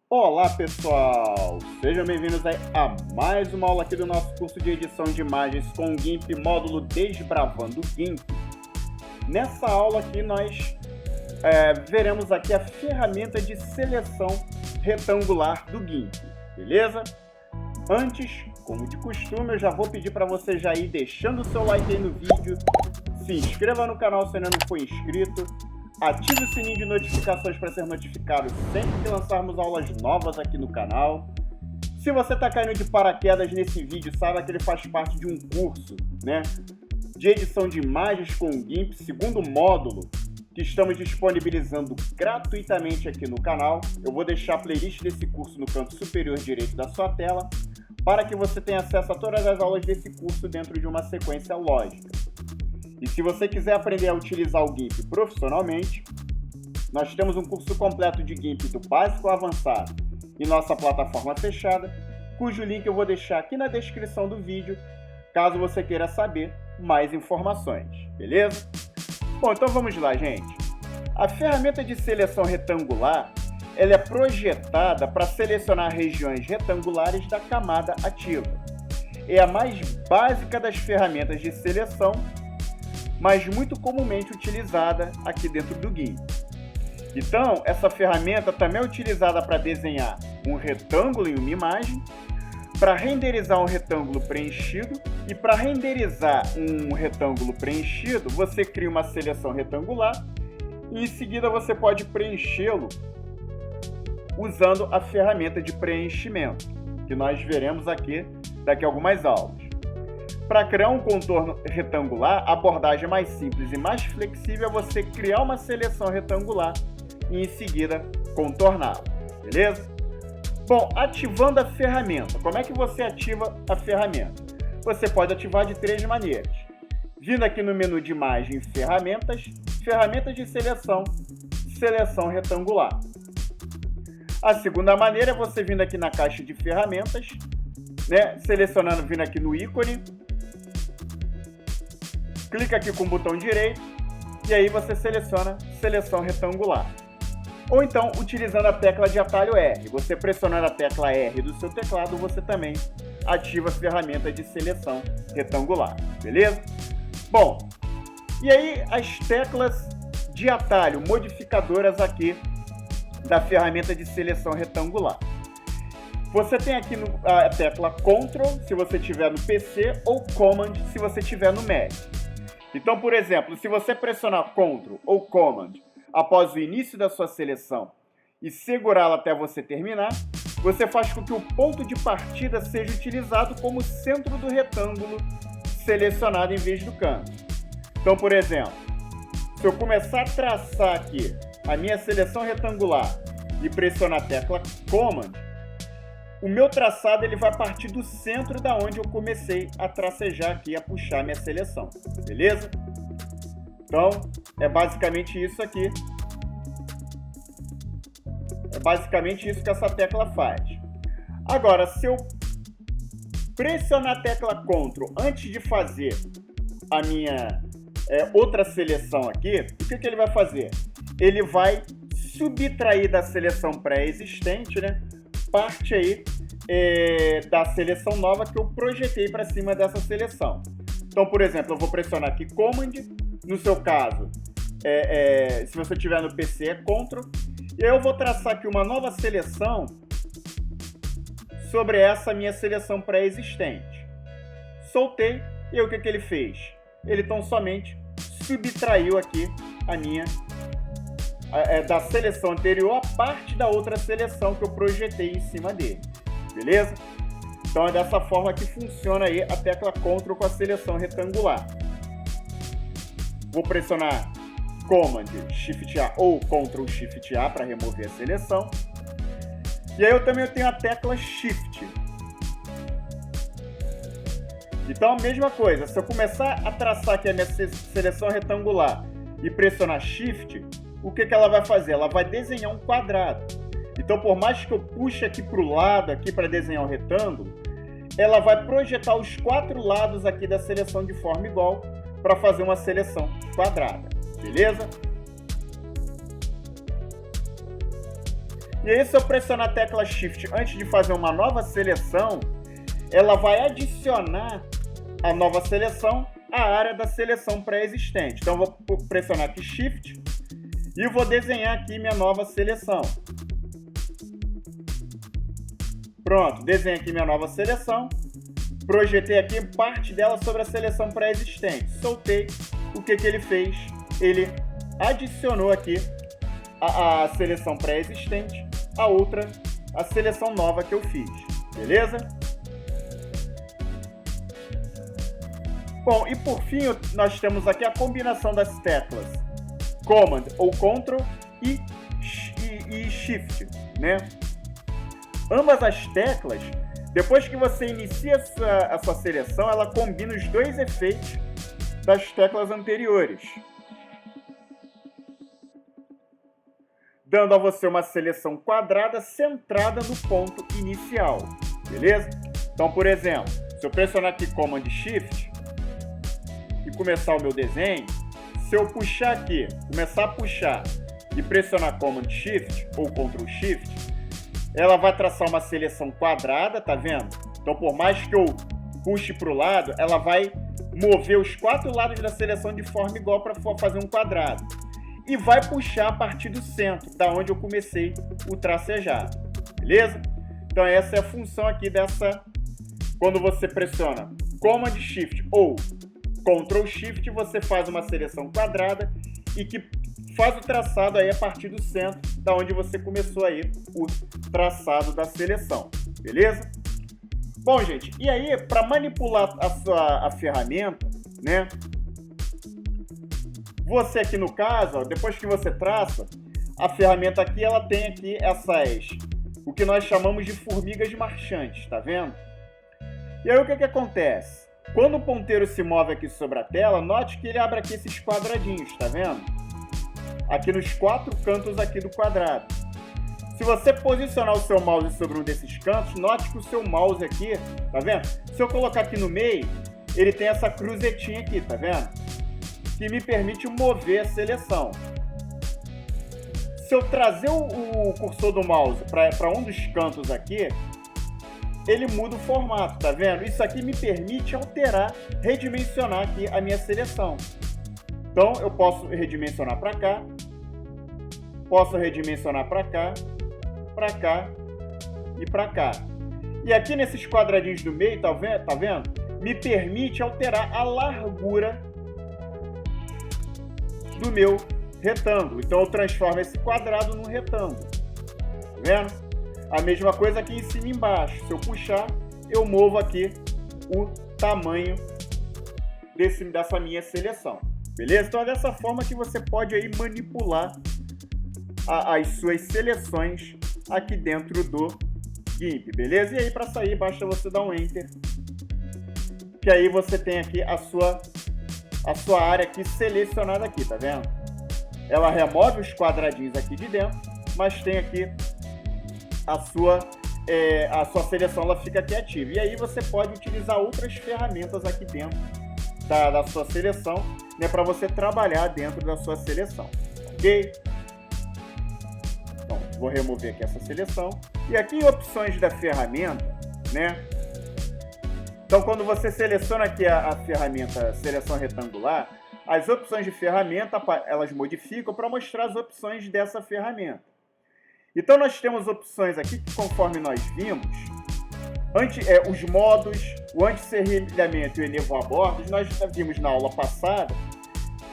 Olá pessoal, sejam bem-vindos aí a mais uma aula aqui do nosso curso de edição de imagens com o GIMP módulo Desbravando o GIMP. Nessa aula aqui nós veremos aqui a ferramenta de seleção retangular do GIMP, beleza? Antes, como de costume, eu já vou pedir para você já ir deixando o seu like aí no vídeo, se inscreva no canal se ainda não for inscrito, ative o sininho de notificações para ser notificado sempre que lançarmos aulas novas aqui no canal. Se você está caindo de paraquedas nesse vídeo, saiba que ele faz parte de um curso, de edição de imagens com o GIMP, segundo módulo, que estamos disponibilizando gratuitamente aqui no canal. Eu vou deixar a playlist desse curso no canto superior direito da sua tela, para que você tenha acesso a todas as aulas desse curso dentro de uma sequência lógica. E se você quiser aprender a utilizar o GIMP profissionalmente, nós temos um curso completo de GIMP do básico ao avançado em nossa plataforma fechada, cujo link eu vou deixar aqui na descrição do vídeo, caso você queira saber mais informações, beleza? Bom, então vamos lá, gente. A ferramenta de seleção retangular, ela é projetada para selecionar regiões retangulares da camada ativa. É a mais básica das ferramentas de seleção, mas muito comumente utilizada aqui dentro do GIMP. Então, essa ferramenta também é utilizada para desenhar um retângulo em uma imagem, para renderizar um retângulo preenchido, e para renderizar um retângulo preenchido, você cria uma seleção retangular e em seguida você pode preenchê-lo usando a ferramenta de preenchimento, que nós veremos aqui daqui a algumas aulas. Para criar um contorno retangular, a abordagem mais simples e mais flexível é você criar uma seleção retangular e em seguida contorná-la, beleza? Bom, ativando a ferramenta. Como é que você ativa a ferramenta? Você pode ativar de três maneiras. Vindo aqui no menu de imagem Ferramentas, Ferramentas de Seleção, Seleção Retangular. A segunda maneira é você vindo aqui na caixa de ferramentas, selecionando, vindo aqui no ícone, clica aqui com o botão direito e aí você seleciona Seleção Retangular. Ou então, utilizando a tecla de atalho R. Você pressionando a tecla R do seu teclado, você também ativa a ferramenta de seleção retangular, beleza? Bom, e aí as teclas de atalho modificadoras aqui da ferramenta de seleção retangular. Você tem aqui a tecla Ctrl, se você estiver no PC, ou Command, se você estiver no Mac. Então, por exemplo, se você pressionar Ctrl ou Command após o início da sua seleção e segurá-la até você terminar, você faz com que o ponto de partida seja utilizado como centro do retângulo selecionado em vez do canto. Então, por exemplo, se eu começar a traçar aqui a minha seleção retangular e pressionar a tecla Command, o meu traçado ele vai partir do centro da onde eu comecei a tracejar aqui, a puxar minha seleção, beleza? Então, é basicamente isso aqui. É basicamente isso que essa tecla faz. Agora, se eu pressionar a tecla Ctrl antes de fazer a minha outra seleção aqui, o que ele vai fazer? Ele vai subtrair da seleção pré-existente, parte aí da seleção nova que eu projetei para cima dessa seleção. Então, por exemplo, eu vou pressionar aqui Command, no seu caso, se você estiver no PC é Ctrl, e aí eu vou traçar aqui uma nova seleção sobre essa minha seleção pré-existente. Soltei, e aí o que ele fez? Ele tão somente subtraiu aqui a minha da seleção anterior a parte da outra seleção que eu projetei em cima dele, beleza? Então é dessa forma que funciona aí a tecla Ctrl com a seleção retangular. Vou pressionar Command Shift A ou Ctrl Shift A para remover a seleção. E aí eu também tenho a tecla Shift. Então a mesma coisa, se eu começar a traçar aqui a minha seleção retangular e pressionar Shift, o que ela vai fazer? Ela vai desenhar um quadrado. Então, por mais que eu puxe aqui para o lado, aqui para desenhar um retângulo, ela vai projetar os quatro lados aqui da seleção de forma igual para fazer uma seleção quadrada, beleza? E aí, se eu pressionar a tecla Shift antes de fazer uma nova seleção, ela vai adicionar a nova seleção à área da seleção pré-existente. Então, eu vou pressionar aqui Shift e vou desenhar aqui minha nova seleção. Pronto, desenhei aqui minha nova seleção. Projetei aqui parte dela sobre a seleção pré-existente. Soltei. O que ele fez? Ele adicionou aqui a seleção pré-existente, a seleção nova que eu fiz. Beleza? Bom, e por fim, nós temos aqui a combinação das teclas Command ou Ctrl e Shift, né? Ambas as teclas, depois que você inicia a sua seleção, ela combina os dois efeitos das teclas anteriores, dando a você uma seleção quadrada centrada no ponto inicial, beleza? Então, por exemplo, se eu pressionar aqui Command Shift e começar o meu desenho, se eu puxar aqui, começar a puxar e pressionar Command Shift ou Ctrl Shift, ela vai traçar uma seleção quadrada, tá vendo? Então, por mais que eu puxe para o lado, ela vai mover os 4 lados da seleção de forma igual para fazer um quadrado. E vai puxar a partir do centro, da onde eu comecei o tracejado. Beleza? Então essa é a função aqui dessa... Quando você pressiona Command Shift ou Ctrl Shift, você faz uma seleção quadrada e que faz o traçado aí a partir do centro, da onde você começou aí o traçado da seleção. Beleza? Bom, gente, e aí, para manipular a ferramenta, né? Você aqui no caso, ó, depois que você traça, a ferramenta aqui, ela tem aqui o que nós chamamos de formigas marchantes, tá vendo? E aí o que acontece? Quando o ponteiro se move aqui sobre a tela, note que ele abre aqui esses quadradinhos, tá vendo? Aqui nos 4 cantos aqui do quadrado. Se você posicionar o seu mouse sobre um desses cantos, note que o seu mouse aqui, tá vendo? Se eu colocar aqui no meio, ele tem essa cruzetinha aqui, tá vendo? Que me permite mover a seleção. Se eu trazer o cursor do mouse para um dos cantos aqui, ele muda o formato, tá vendo? Isso aqui me permite alterar, redimensionar aqui a minha seleção. Então, eu posso redimensionar para cá, posso redimensionar para cá e para cá. E aqui nesses quadradinhos do meio, tá vendo? Me permite alterar a largura do meu retângulo. Então eu transformo esse quadrado num retângulo. Tá vendo? A mesma coisa aqui em cima e embaixo. Se eu puxar, eu movo aqui o tamanho dessa minha seleção. Beleza? Então é dessa forma que você pode aí manipular as suas seleções aqui dentro do GIMP. Beleza? E aí para sair basta você dar um Enter. Que aí você tem aqui a sua área aqui selecionada aqui, tá vendo? Ela remove os quadradinhos aqui de dentro, mas tem aqui a sua seleção, ela fica aqui ativa. E aí você pode utilizar outras ferramentas aqui dentro da sua seleção, né, para você trabalhar dentro da sua seleção, ok? Então, vou remover aqui essa seleção. E aqui em opções da ferramenta, né? Então, quando você seleciona aqui a ferramenta seleção retangular, as opções de ferramenta, elas modificam para mostrar as opções dessa ferramenta. Então, nós temos opções aqui que, conforme nós vimos, os modos, o anti-serrilhamento e o enevo a bordos, nós já vimos na aula passada,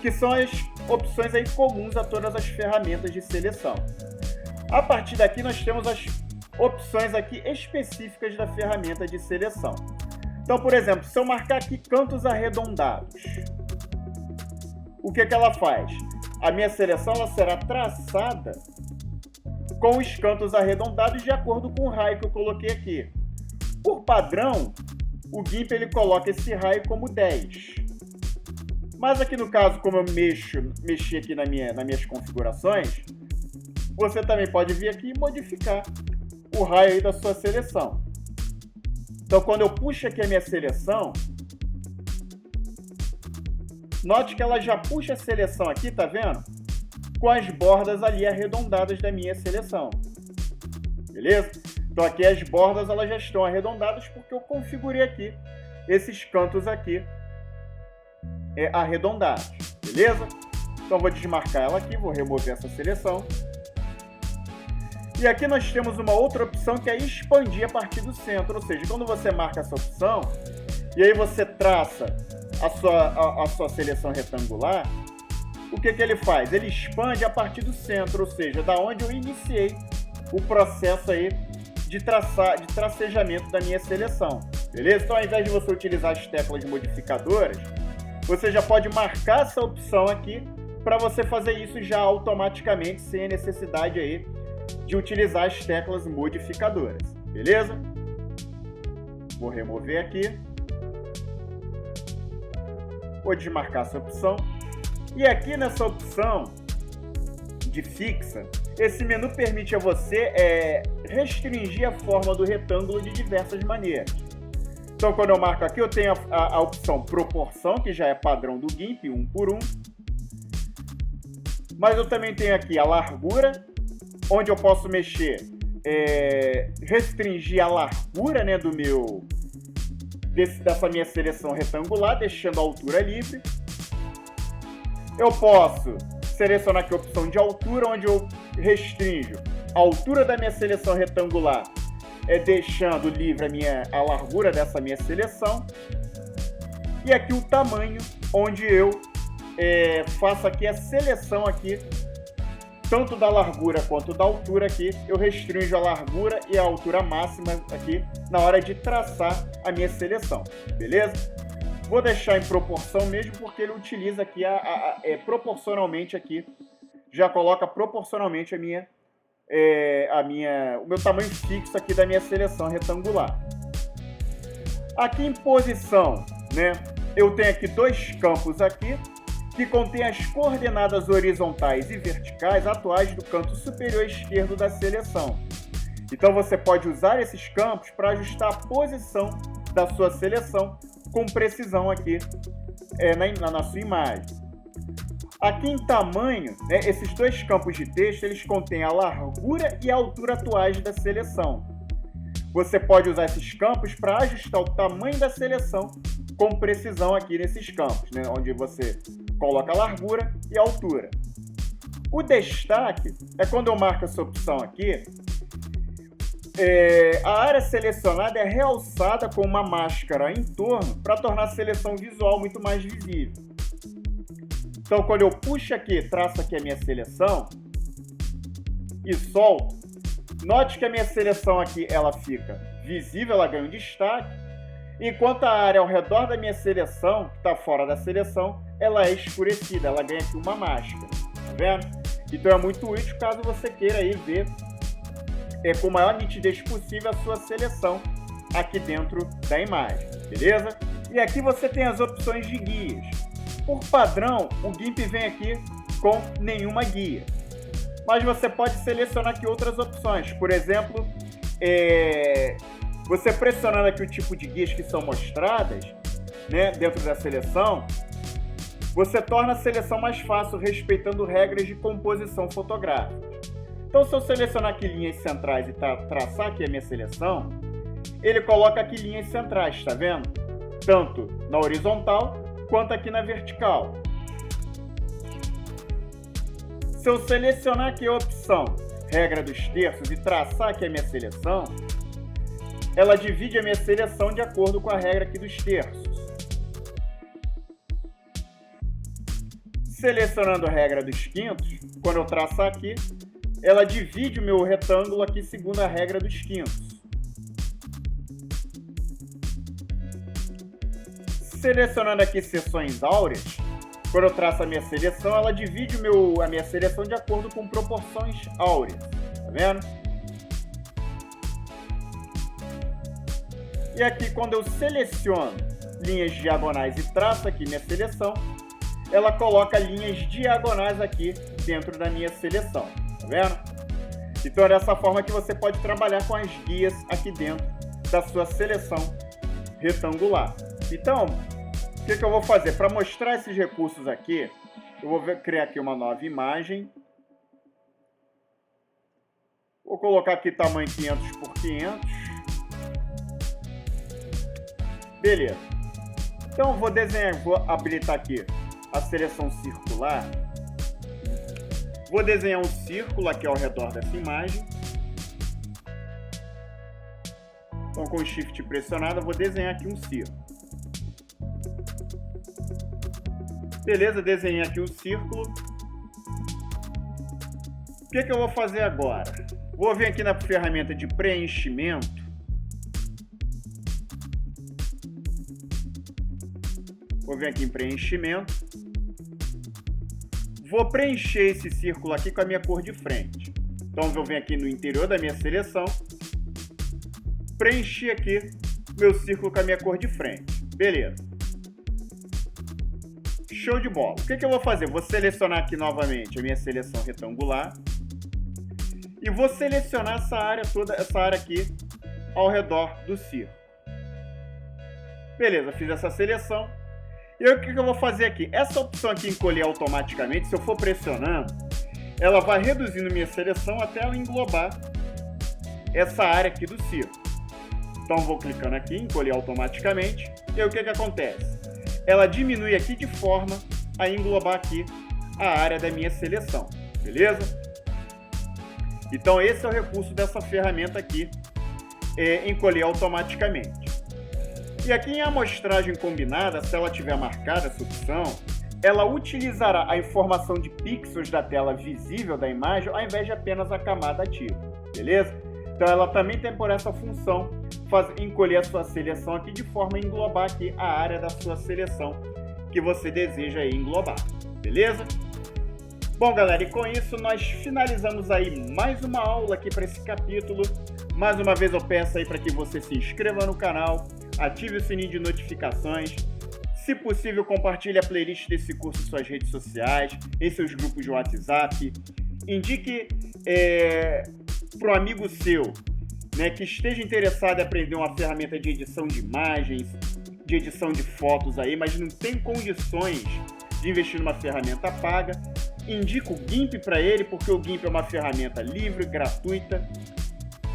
que são as opções aí comuns a todas as ferramentas de seleção. A partir daqui, nós temos as opções aqui específicas da ferramenta de seleção. Então, por exemplo, se eu marcar aqui cantos arredondados, o que ela faz? A minha seleção ela será traçada com os cantos arredondados de acordo com o raio que eu coloquei aqui. Por padrão, o GIMP ele coloca esse raio como 10. Mas aqui no caso, como eu mexi aqui nas minhas configurações, você também pode vir aqui e modificar o raio aí da sua seleção. Então, quando eu puxo aqui a minha seleção, note que ela já puxa a seleção aqui, tá vendo? Com as bordas ali arredondadas da minha seleção. beleza? Então aqui as bordas elas já estão arredondadas porque eu configurei aqui esses cantos aqui arredondados, beleza? Então vou desmarcar ela aqui, vou remover essa seleção. E aqui nós temos uma outra opção que é expandir a partir do centro, ou seja, quando você marca essa opção e aí você traça a sua seleção retangular, o que ele faz? Ele expande a partir do centro, ou seja, da onde eu iniciei o processo aí de tracejamento da minha seleção, beleza? Então, ao invés de você utilizar as teclas modificadoras, você já pode marcar essa opção aqui para você fazer isso já automaticamente, sem a necessidade aí de utilizar as teclas modificadoras, beleza? Vou remover aqui. Vou desmarcar essa opção. E aqui nessa opção de fixa, esse menu permite a você restringir a forma do retângulo de diversas maneiras. Então, quando eu marco aqui, eu tenho a opção proporção, que já é padrão do GIMP, 1 por 1. Mas eu também tenho aqui a largura, onde eu posso mexer, restringir a largura, né, dessa minha seleção retangular, deixando a altura livre. Eu posso selecionar aqui a opção de altura, onde eu restringo a altura da minha seleção retangular, deixando livre a largura dessa minha seleção. E aqui o tamanho, onde eu faço aqui a seleção aqui, tanto da largura quanto da altura aqui. Eu restringo a largura e a altura máxima aqui na hora de traçar a minha seleção, beleza? Vou deixar em proporção mesmo, porque ele utiliza aqui proporcionalmente aqui, já coloca proporcionalmente o meu tamanho fixo aqui da minha seleção retangular. Aqui em posição, né, eu tenho aqui dois campos aqui, que contém as coordenadas horizontais e verticais atuais do canto superior esquerdo da seleção. Então você pode usar esses campos para ajustar a posição da sua seleção com precisão aqui na sua imagem. Aqui em tamanho, né, esses dois campos de texto eles contêm a largura e a altura atuais da seleção. Você pode usar esses campos para ajustar o tamanho da seleção com precisão aqui nesses campos, né, onde você coloca a largura e a altura. O destaque é quando eu marco essa opção aqui, a área selecionada é realçada com uma máscara em torno para tornar a seleção visual muito mais visível. Então, quando eu puxo aqui, traço aqui a minha seleção e solto, note que a minha seleção aqui ela fica visível, ela ganha um destaque, enquanto a área ao redor da minha seleção, que está fora da seleção, ela é escurecida, ela ganha aqui uma máscara, tá vendo? Então é muito útil caso você queira aí ver com a maior nitidez possível a sua seleção aqui dentro da imagem, beleza? E aqui você tem as opções de guias. Por padrão, o GIMP vem aqui com nenhuma guia, mas você pode selecionar aqui outras opções. Por exemplo, você pressionando aqui o tipo de guias que são mostradas, né, dentro da seleção, você torna a seleção mais fácil, respeitando regras de composição fotográfica. Então, se eu selecionar aqui linhas centrais e traçar aqui a minha seleção, ele coloca aqui linhas centrais, tá vendo? Tanto na horizontal quanto aqui na vertical. Se eu selecionar aqui a opção regra dos terços e traçar aqui a minha seleção, ela divide a minha seleção de acordo com a regra aqui dos terços. Selecionando a regra dos quintos, quando eu traçar aqui, ela divide o meu retângulo aqui segundo a regra dos quintos. Selecionando aqui seções áureas, quando eu traço a minha seleção, ela divide a minha seleção de acordo com proporções áureas, tá vendo? E aqui, quando eu seleciono linhas diagonais e traço aqui minha seleção, ela coloca linhas diagonais aqui dentro da minha seleção, tá vendo? Então é dessa forma que você pode trabalhar com as guias aqui dentro da sua seleção retangular. Então, o que eu vou fazer? Para mostrar esses recursos aqui, eu vou criar aqui uma nova imagem. Vou colocar aqui tamanho 500 por 500. Beleza. Então vou desenhar, vou habilitar aqui a seleção circular. Vou desenhar um círculo aqui ao redor dessa imagem. Então com o Shift pressionado eu vou desenhar aqui um círculo. Beleza, desenhei aqui o círculo. O que eu vou fazer agora? Vou vir aqui na ferramenta de preenchimento. Vou vir aqui em preenchimento. Vou preencher esse círculo aqui com a minha cor de frente. Então, vou vir aqui no interior da minha seleção. Preencher aqui meu círculo com a minha cor de frente. Beleza. Show de bola. O que eu vou fazer? Vou selecionar aqui novamente a minha seleção retangular. E vou selecionar essa área toda, essa área aqui ao redor do círculo. Beleza, fiz essa seleção. E aí, o que eu vou fazer aqui? Essa opção aqui, encolher automaticamente, se eu for pressionando, ela vai reduzindo minha seleção até ela englobar essa área aqui do círculo. Então, vou clicando aqui, encolher automaticamente. E aí, o que acontece? Ela diminui aqui de forma a englobar aqui a área da minha seleção. Beleza? Então, esse é o recurso dessa ferramenta aqui, encolher automaticamente. E aqui em amostragem combinada, se ela tiver marcada essa opção, ela utilizará a informação de pixels da tela visível da imagem ao invés de apenas a camada ativa, beleza? Então ela também tem por essa função encolher a sua seleção aqui de forma a englobar aqui a área da sua seleção que você deseja aí englobar, beleza? Bom, galera, e com isso nós finalizamos aí mais uma aula aqui para esse capítulo. Mais uma vez eu peço aí para que você se inscreva no canal, ative o sininho de notificações. Se possível, compartilhe a playlist desse curso em suas redes sociais, em seus grupos de WhatsApp. Indique para um amigo seu, né, que esteja interessado em aprender uma ferramenta de edição de imagens, de edição de fotos aí, mas não tem condições de investir numa ferramenta paga. Indica o GIMP para ele, porque o GIMP é uma ferramenta livre, gratuita,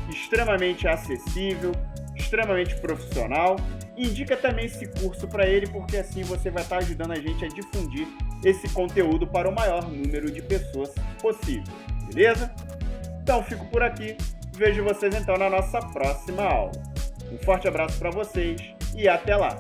extremamente acessível, extremamente profissional. Indica também esse curso para ele, porque assim você vai estar ajudando a gente a difundir esse conteúdo para o maior número de pessoas possível, beleza? Então fico por aqui, vejo vocês então na nossa próxima aula. Um forte abraço para vocês e até lá!